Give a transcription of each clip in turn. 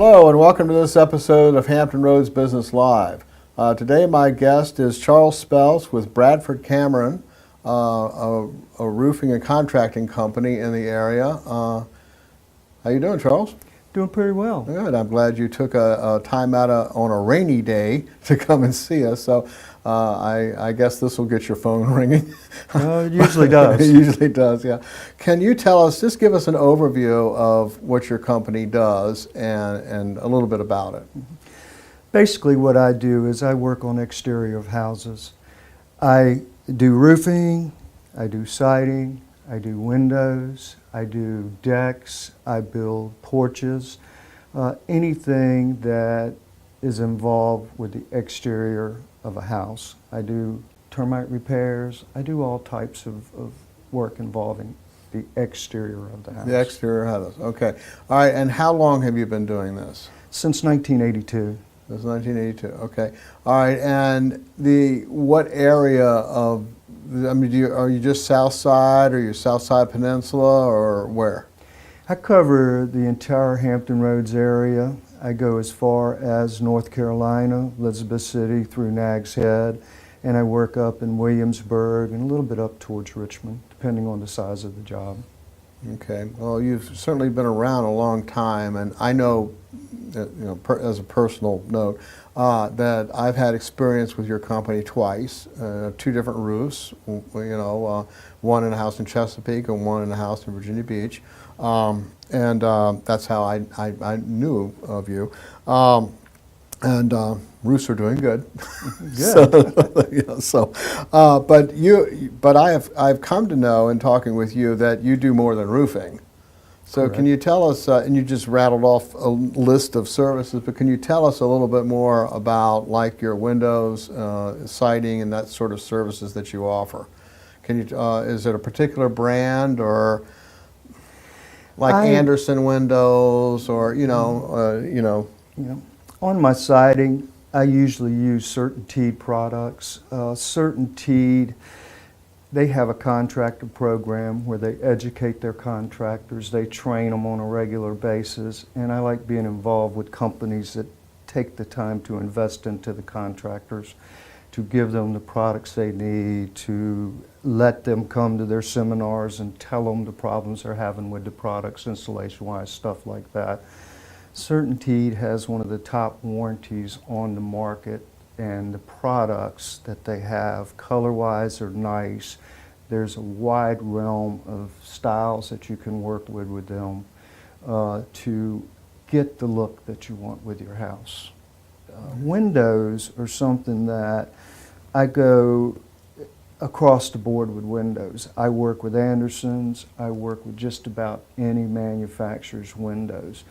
Hello and welcome to this episode of Hampton Roads Business Live. Today my guest is Charles Spells with Bradford-Cameron, a roofing and contracting company in the area. How you doing, Charles? Doing pretty well. Good. I'm glad you took a time out on a rainy day to come and see us. So I guess this will get your phone ringing. It usually does. It usually does, yeah. Can you tell us, just give us an overview of what your company does and a little bit about it? Basically what I do is I work on exterior of houses. I do roofing, I do siding, I do windows, I do decks, I build porches, anything that is involved with the exterior of a house. I do termite repairs, I do all types of work involving the exterior of the house. The exterior house, okay. All right, and how long have you been doing this? Since 1982. Since 1982, okay. All right, and what area of, I mean, are you just South Side, or you South Side Peninsula, or where? I cover the entire Hampton Roads area. I go as far as North Carolina, Elizabeth City, through Nags Head, and I work up in Williamsburg and a little bit up towards Richmond, depending on the size of the job. Okay, well, you've certainly been around a long time, and I know, as a personal note, that I've had experience with your company twice, two different roofs, one in a house in Chesapeake and one in a house in Virginia Beach, and that's how I knew of you. Roofs are doing good. Good. But I've come to know in talking with you that you do more than roofing. So Correct. Can you tell us, and you just rattled off a list of services, but can you tell us a little bit more about like your windows, siding, and that sort of services that you offer? Can you, is it a particular brand, or like Anderson windows, or On my siding, I usually use CertainTeed products. CertainTeed, they have a contractor program where they educate their contractors, they train them on a regular basis, and I like being involved with companies that take the time to invest into the contractors, to give them the products they need, to let them come to their seminars and tell them the problems they're having with the products, installation-wise, stuff like that. CertainTeed has one of the top warranties on the market, and the products that they have, color-wise, are nice. There's a wide realm of styles that you can work with them to get the look that you want with your house. Windows are something that I go across the board with windows. I work with Andersons, I work with just about any manufacturer's windows.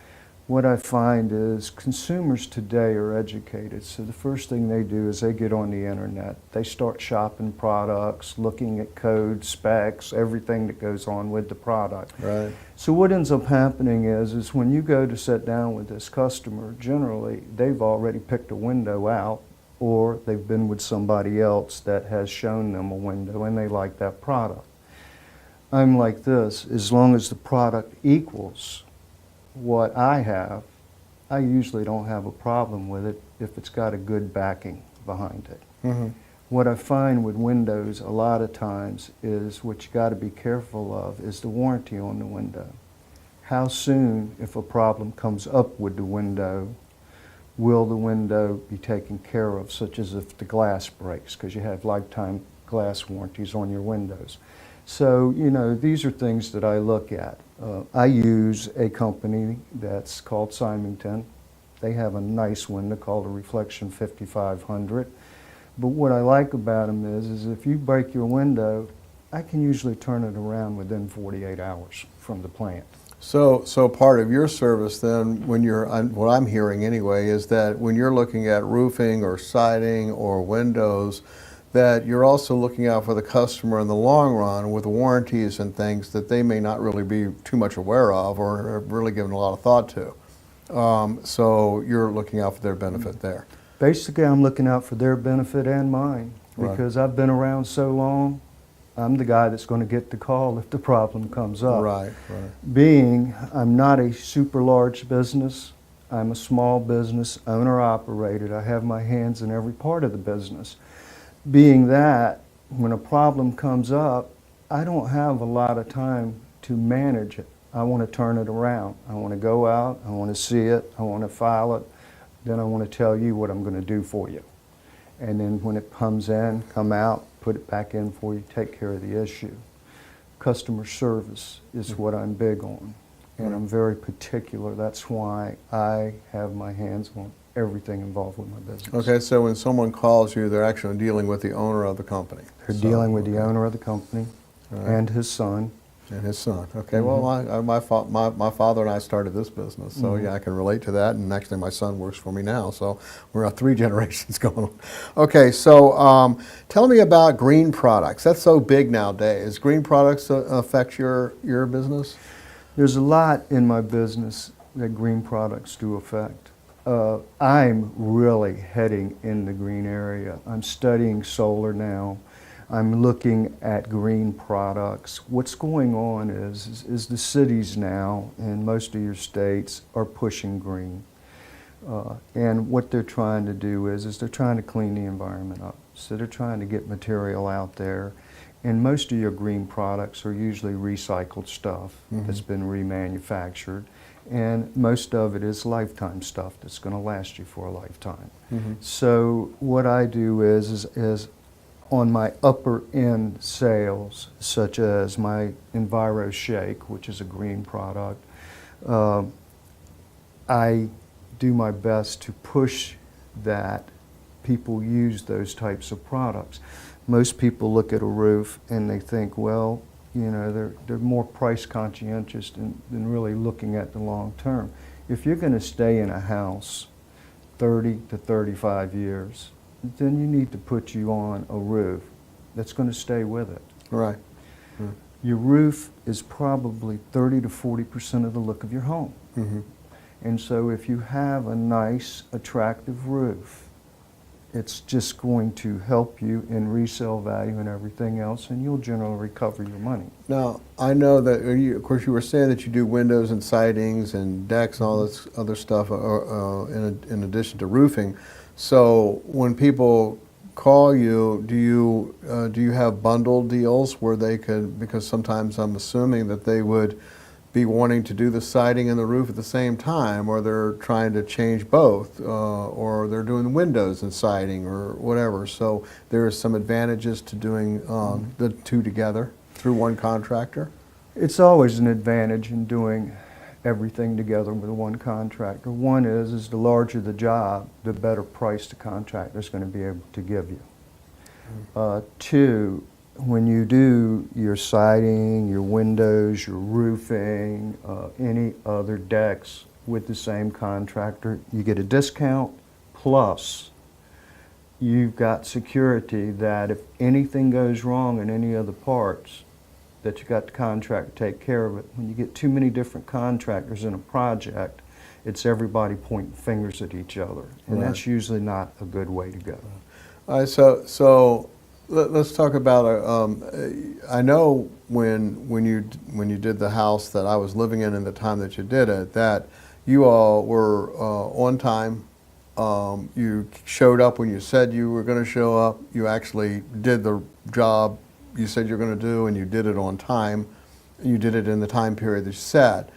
What I find is consumers today are educated, so the first thing they do is they get on the internet. They start shopping products, looking at codes, specs, everything that goes on with the product. Right. So what ends up happening is when you go to sit down with this customer, generally they've already picked a window out, or they've been with somebody else that has shown them a window and they like that product. I'm like this, as long as the product equals what I have, I usually don't have a problem with it if it's got a good backing behind it. Mm-hmm. What I find with windows a lot of times is what you got to be careful of is the warranty on the window. How soon, if a problem comes up with the window, will the window be taken care of, such as if the glass breaks, because you have lifetime glass warranties on your windows. So, these are things that I look at. I use a company that's called Symington. They have a nice window called a Reflection 5500. But what I like about them is if you break your window, I can usually turn it around within 48 hours from the plant. So part of your service then, when what I'm hearing anyway, is that when you're looking at roofing or siding or windows, that you're also looking out for the customer in the long run with warranties and things that they may not really be too much aware of or have really given a lot of thought to. So you're looking out for their benefit there. Basically, I'm looking out for their benefit and mine, because I've been around so long. I'm the guy that's going to get the call if the problem comes up. Right. Being I'm not a super large business, I'm a small business, owner-operated. I have my hands in every part of the business. Being that, when a problem comes up, I don't have a lot of time to manage it. I want to turn it around. I want to go out, I want to see it, I want to file it, then I want to tell you what I'm going to do for you. And then when it comes in, come out, put it back in for you, take care of the issue. Customer service is what I'm big on, and I'm very particular. That's why I have my hands on everything involved with my business. Okay, so when someone calls you, they're actually dealing with the owner of the company. They're dealing with the owner of the company and his son. And his son. Okay, well, my father and I started this business, so yeah, I can relate to that. And actually, my son works for me now, so we're 3 generations going on. Okay, so tell me about green products. That's so big nowadays. Green products affect your business? There's a lot in my business that green products do affect. I'm really heading in the green area. I'm studying solar now. I'm looking at green products. What's going on is the cities now and most of your states are pushing green. And what they're trying to do is they're trying to clean the environment up. So they're trying to get material out there. And most of your green products are usually recycled stuff that's been remanufactured. And most of it is lifetime stuff that's going to last you for a lifetime. So what I do is on my upper end sales, such as my Enviro Shake, which is a green product, I do my best to push that people use those types of products. Most people look at a roof and they think, well, you know, they're more price conscientious than really looking at the long term. If you're going to stay in a house 30 to 35 years, then you need to put you on a roof that's going to stay with it. Right. Your roof is probably 30 to 40% of the look of your home. And so if you have a nice, attractive roof, it's just going to help you in resale value and everything else, and you'll generally recover your money. Now, I know that, of course, you were saying that you do windows and sidings and decks and all this other stuff in addition to roofing. So when people call you, do you have bundle deals where they could, because sometimes I'm assuming that they would be wanting to do the siding and the roof at the same time, or they're trying to change both, or they're doing windows and siding or whatever. So there are some advantages to doing the two together through one contractor? It's always an advantage in doing everything together with one contractor. One is the larger the job, the better price the contractor's going to be able to give you. Two, when you do your siding, your windows, your roofing, any other decks with the same contractor, you get a discount, plus you've got security that if anything goes wrong in any of the parts, that you got the contractor to take care of it. When you get too many different contractors in a project, it's everybody pointing fingers at each other, and that's usually not a good way to go. All right, so let's talk about. I know when you did the house that I was living in the time that you did it, that you all were on time. You showed up when you said you were going to show up. You actually did the job you said you're going to do, and you did it on time. You did it in the time period that you said.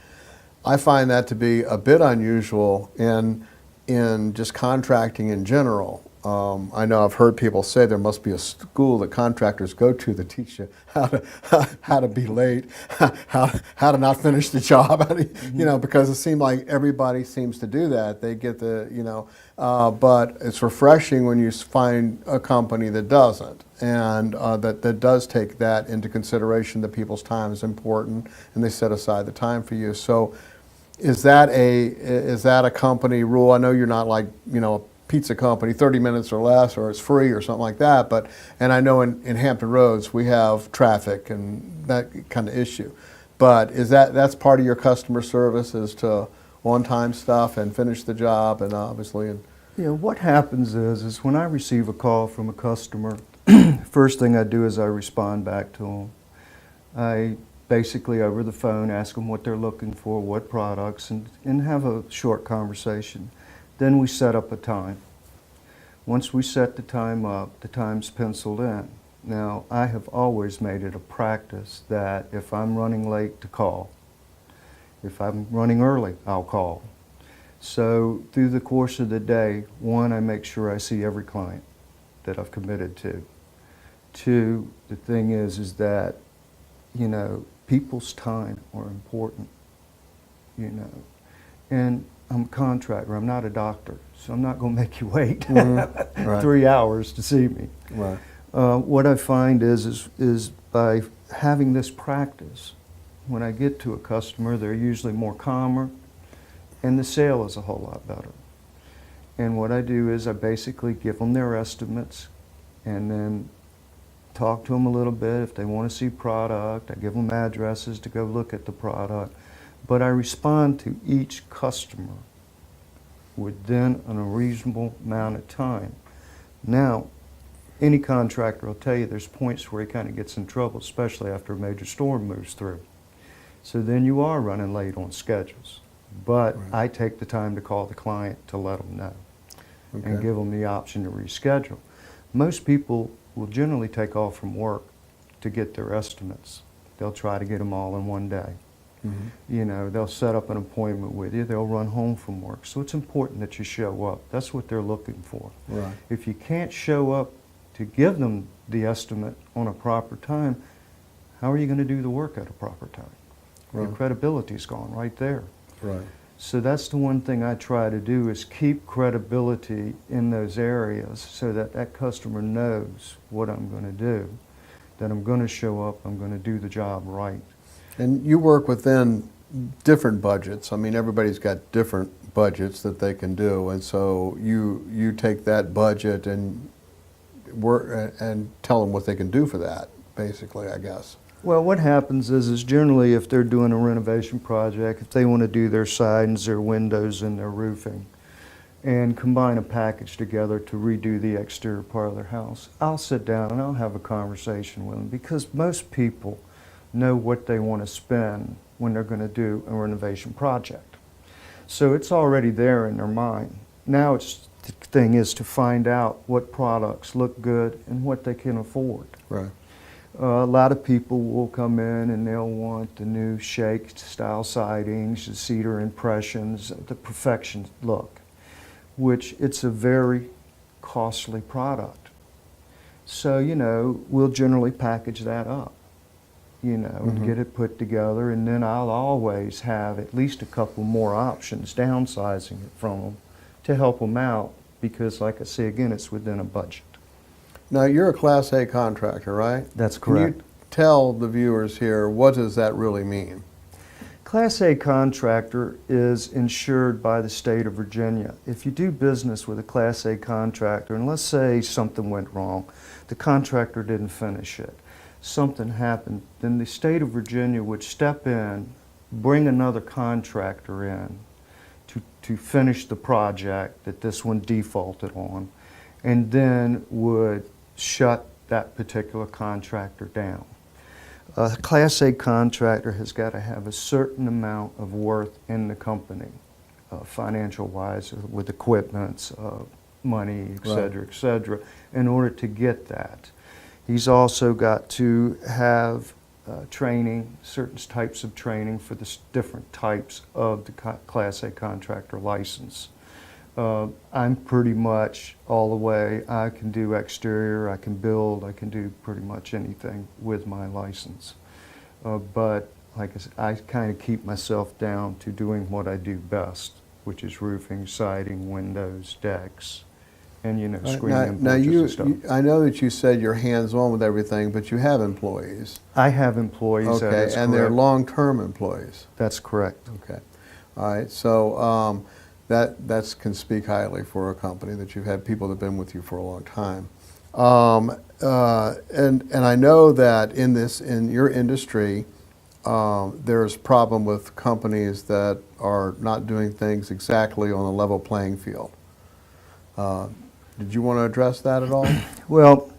I find that to be a bit unusual in just contracting in general. I know I've heard people say there must be a school that contractors go to that teach you how to be late, how to not finish the job, because it seems like everybody seems to do that. They get but it's refreshing when you find a company that doesn't, and that does take that into consideration, that people's time is important, and they set aside the time for you. So is that a company rule? I know you're not like, a pizza company, 30 minutes or less, or it's free or something like that, and I know in Hampton Roads we have traffic and that kind of issue. But that's part of your customer service, is to on-time stuff and finish the job, and obviously. What happens is when I receive a call from a customer, first thing I do is I respond back to them. I basically over the phone, ask them what they're looking for, what products, and have a short conversation. Then we set up a time. Once we set the time up, the time's penciled in. Now, I have always made it a practice that if I'm running late, to call. If I'm running early, I'll call. So through the course of the day, one, I make sure I see every client that I've committed to. Two, the thing is that, you know, people's time are important, you know. And I'm a contractor, I'm not a doctor, so I'm not going to make you wait Right. 3 hours to see me. Right. What I find is by having this practice, when I get to a customer, they're usually more calmer, and the sale is a whole lot better. And what I do is I basically give them their estimates, and then talk to them a little bit. If they want to see product, I give them addresses to go look at the product. But I respond to each customer within a reasonable amount of time. Now, any contractor will tell you there's points where he kind of gets in trouble, especially after a major storm moves through. So then you are running late on schedules. But Right. I take the time to call the client to let them know and Okay. give them the option to reschedule. Most people will generally take off from work to get their estimates. They'll try to get them all in one day. Mhm. You know, they'll set up an appointment with you. They'll run home from work. So it's important that you show up. That's what they're looking for. Right. If you can't show up to give them the estimate on a proper time, how are you going to do the work at a proper time? Your Right. credibility's gone right there. Right. So that's the one thing I try to do is keep credibility in those areas so that that customer knows what I'm going to do, that I'm going to show up, I'm going to do the job right. And you work within different budgets. I mean, everybody's got different budgets that they can do, and so you take that budget and work and tell them what they can do for that, basically, I guess. Well, what happens is generally if they're doing a renovation project, if they want to do their sidings, their windows, and their roofing, and combine a package together to redo the exterior part of their house, I'll sit down and I'll have a conversation with them because most people know what they want to spend when they're going to do a renovation project. So it's already there in their mind. Now it's the thing is to find out what products look good and what they can afford. Right. A lot of people will come in and they'll want the new shake style sidings, the cedar impressions, the perfection look, which it's a very costly product. So, you know, we'll generally package that up, you know, and get it put together, and then I'll always have at least a couple more options, downsizing it from them to help them out because, like I say again, it's within a budget. Now, you're a Class A contractor, right? That's Can correct. you tell the viewers here, what does that really mean? Class A contractor is insured by the state of Virginia. If you do business with a Class A contractor, and let's say something went wrong, the contractor didn't finish it, something happened, then the state of Virginia would step in, bring another contractor in to finish the project that this one defaulted on, and then would shut that particular contractor down. A Class A contractor has got to have a certain amount of worth in the company, financial-wise, with equipment, money, et cetera, in order to get that. He's also got to have training, certain types of training for the different types of the Class A contractor license. I'm pretty much all the way. I can do exterior, I can build, I can do pretty much anything with my license. But like I said, I kind of keep myself down to doing what I do best, which is roofing, siding, windows, decks, and screening and porches and stuff. I know that you said you're hands-on with everything, but you have employees. I have employees, that Okay, is and they're correct. long-term employees. That's correct. Okay. All right, so that can speak highly for a company that you've had people that have been with you for a long time. And I know that in your industry, there's a problem with companies that are not doing things exactly on a level playing field. Did you want to address that at all? Well,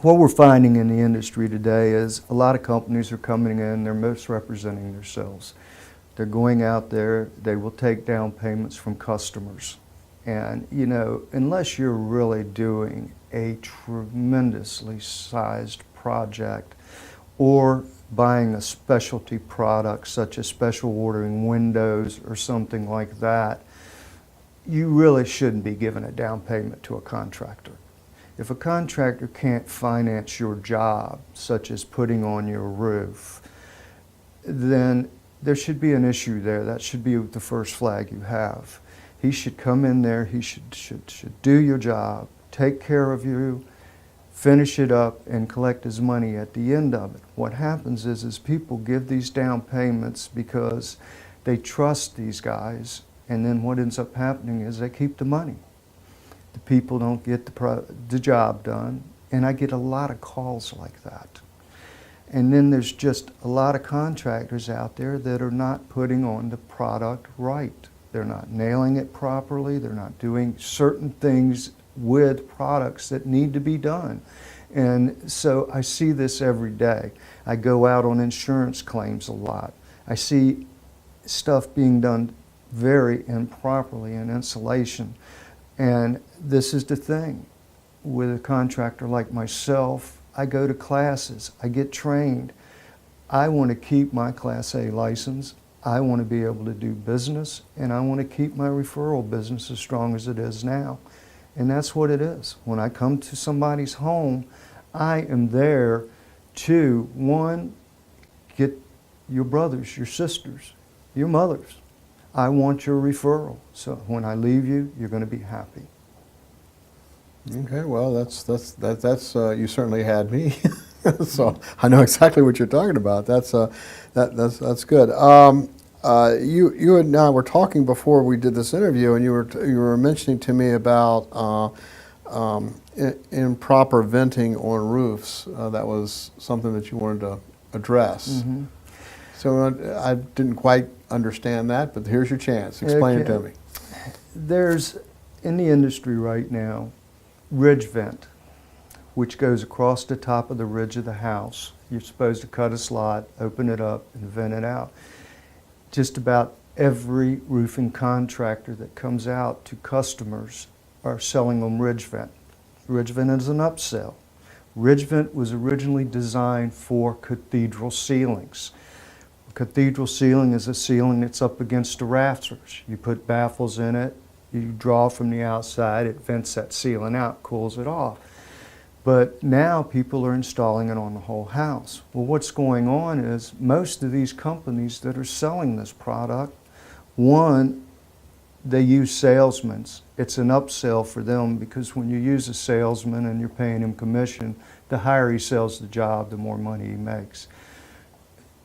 what we're finding in the industry today is a lot of companies are coming in, they're misrepresenting themselves. They're going out there, they will take down payments from customers. And, you know, unless you're really doing a tremendously sized project or buying a specialty product such as special ordering windows or something like that, you really shouldn't be giving a down payment to a contractor. If a contractor can't finance your job, such as putting on your roof, then there should be an issue there. That should be the first flag you have. He should come in there, he should do your job, take care of you, finish it up, and collect his money at the end of it. What happens is people give these down payments because they trust these guys, and then what ends up happening is they keep the money. The people don't get the job done, and I get a lot of calls like that. And then there's just a lot of contractors out there that are not putting on the product right. They're not nailing it properly, they're not doing certain things with products that need to be done. And so I see this every day. I go out on insurance claims a lot. I see stuff being done very improperly in insulation. And this is the thing. With a contractor like myself, I go to classes, I get trained. I want to keep my Class A license. I want to be able to do business, and I want to keep my referral business as strong as it is now. And that's what it is. When I come to somebody's home, I am there to, one, get your brothers, your sisters, your mothers. I want your referral. So when I leave you, you're going to be happy. Okay, well, that's you certainly had me. So I know exactly what you're talking about. That's good. You and I were talking before we did this interview, and you were mentioning to me about improper venting on roofs. That was something that you wanted to address. Mm-hmm. So I didn't quite understand that, but here's your chance. Explain it to me. There's, in the industry right now, ridge vent, which goes across the top of the ridge of the house. You're supposed to cut a slot, open it up, and vent it out. Just about every roofing contractor that comes out to customers are selling them ridge vent. Ridge vent is an upsell. Ridge vent was originally designed for cathedral ceilings. A cathedral ceiling is a ceiling that's up against the rafters. You put baffles in it, you draw from the outside, it vents that ceiling out, cools it off. But now people are installing it on the whole house. Well, what's going on is most of these companies that are selling this product, one, they use salesmen. It's an upsell for them because when you use a salesman and you're paying him commission, the higher he sells the job, the more money he makes.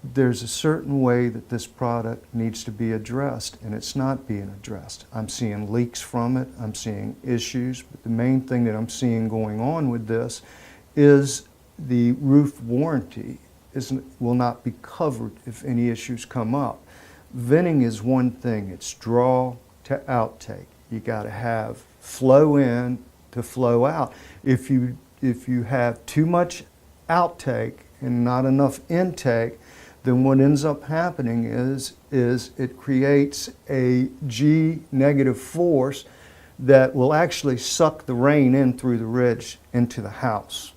There's a certain way that this product needs to be addressed, and it's not being addressed. I'm seeing leaks from it, I'm seeing issues, but the main thing that I'm seeing going on with this is the roof warranty will not be covered if any issues come up. Venting is one thing, it's draw to outtake. You got to have flow in to flow out. If you have too much outtake and not enough intake, then what ends up happening is it creates a G negative force that will actually suck the rain in through the ridge into the house.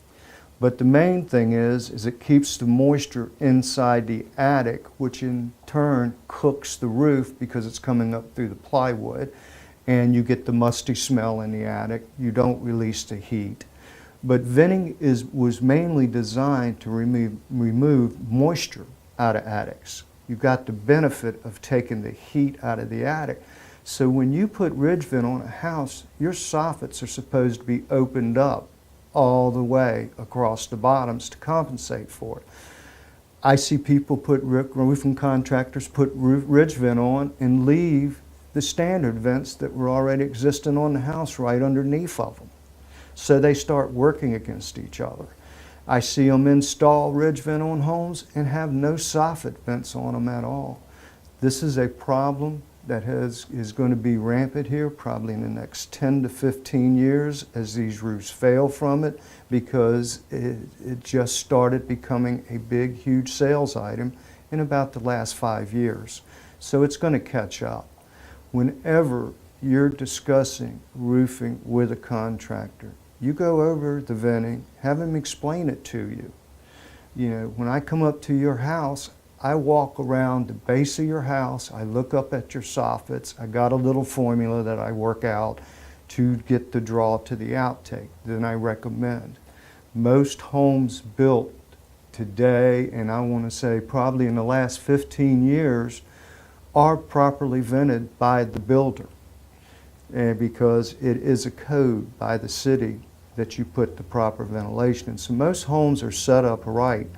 But the main thing is it keeps the moisture inside the attic, which in turn cooks the roof because it's coming up through the plywood, and you get the musty smell in the attic. You don't release the heat. But venting was mainly designed to remove moisture out of attics. You've got the benefit of taking the heat out of the attic. So when you put ridge vent on a house, your soffits are supposed to be opened up all the way across the bottoms to compensate for it. I see people roofing contractors put ridge vent on and leave the standard vents that were already existing on the house right underneath of them. So they start working against each other. I see them install ridge vent on homes and have no soffit vents on them at all. This is a problem that is going to be rampant here probably in the next 10 to 15 years as these roofs fail from it, because it just started becoming a big, huge sales item in about the last 5 years. So it's going to catch up. Whenever you're discussing roofing with a contractor, you go over the venting, have him explain it to you. You know, when I come up to your house, I walk around the base of your house, I look up at your soffits, I got a little formula that I work out to get the draw to the outtake. Then I recommend. Most homes built today, and I want to say probably in the last 15 years, are properly vented by the builder. And because it is a code by the city that you put the proper ventilation in. So most homes are set up right.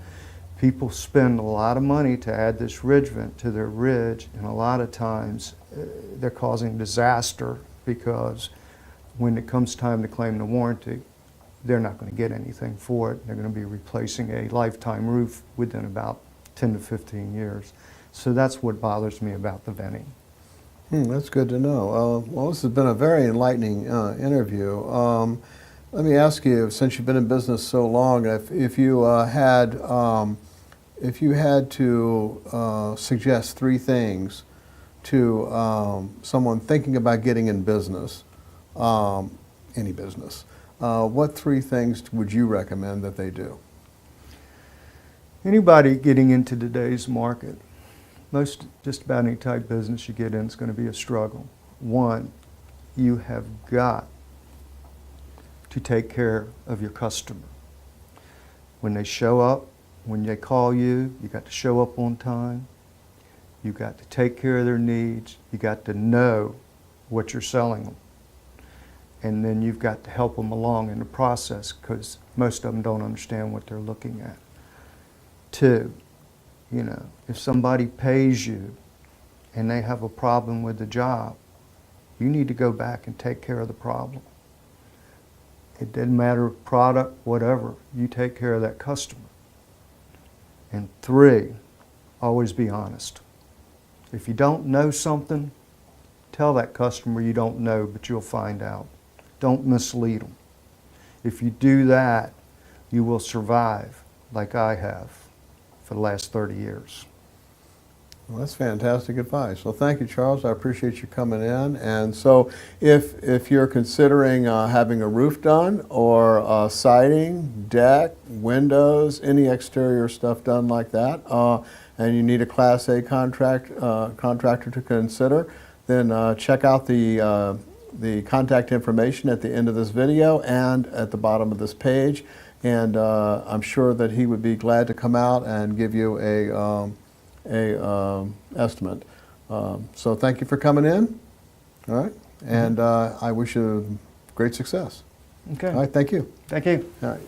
People spend a lot of money to add this ridge vent to their ridge, and a lot of times they're causing disaster, because when it comes time to claim the warranty, they're not going to get anything for it. They're going to be replacing a lifetime roof within about 10 to 15 years. So that's what bothers me about the venting. That's good to know. Well, this has been a very enlightening interview. Let me ask you, since you've been in business so long, if you had to suggest 3 things to someone thinking about getting in business, any business, what 3 things would you recommend that they do? Anybody getting into today's market, just about any type business you get in is going to be a struggle. 1, you have got to take care of your customer. When they show up, when they call you, you got to show up on time. You got to take care of their needs. You got to know what you're selling them. And then you've got to help them along in the process, because most of them don't understand what they're looking at. 2, you know, if somebody pays you and they have a problem with the job, you need to go back and take care of the problem. It doesn't matter, product, whatever, you take care of that customer. And 3, always be honest. If you don't know something, tell that customer you don't know, but you'll find out. Don't mislead them. If you do that, you will survive like I have for the last 30 years. Well, that's fantastic advice. Well, thank you, Charles. I appreciate you coming in. And so if you're considering having a roof done, or siding, deck, windows, any exterior stuff done like that, and you need a Class A contractor to consider, then check out the contact information at the end of this video and at the bottom of this page. And I'm sure that he would be glad to come out and give you a estimate. So thank you for coming in. All right, and I wish you great success. Okay. All right, thank you. Thank you. All right.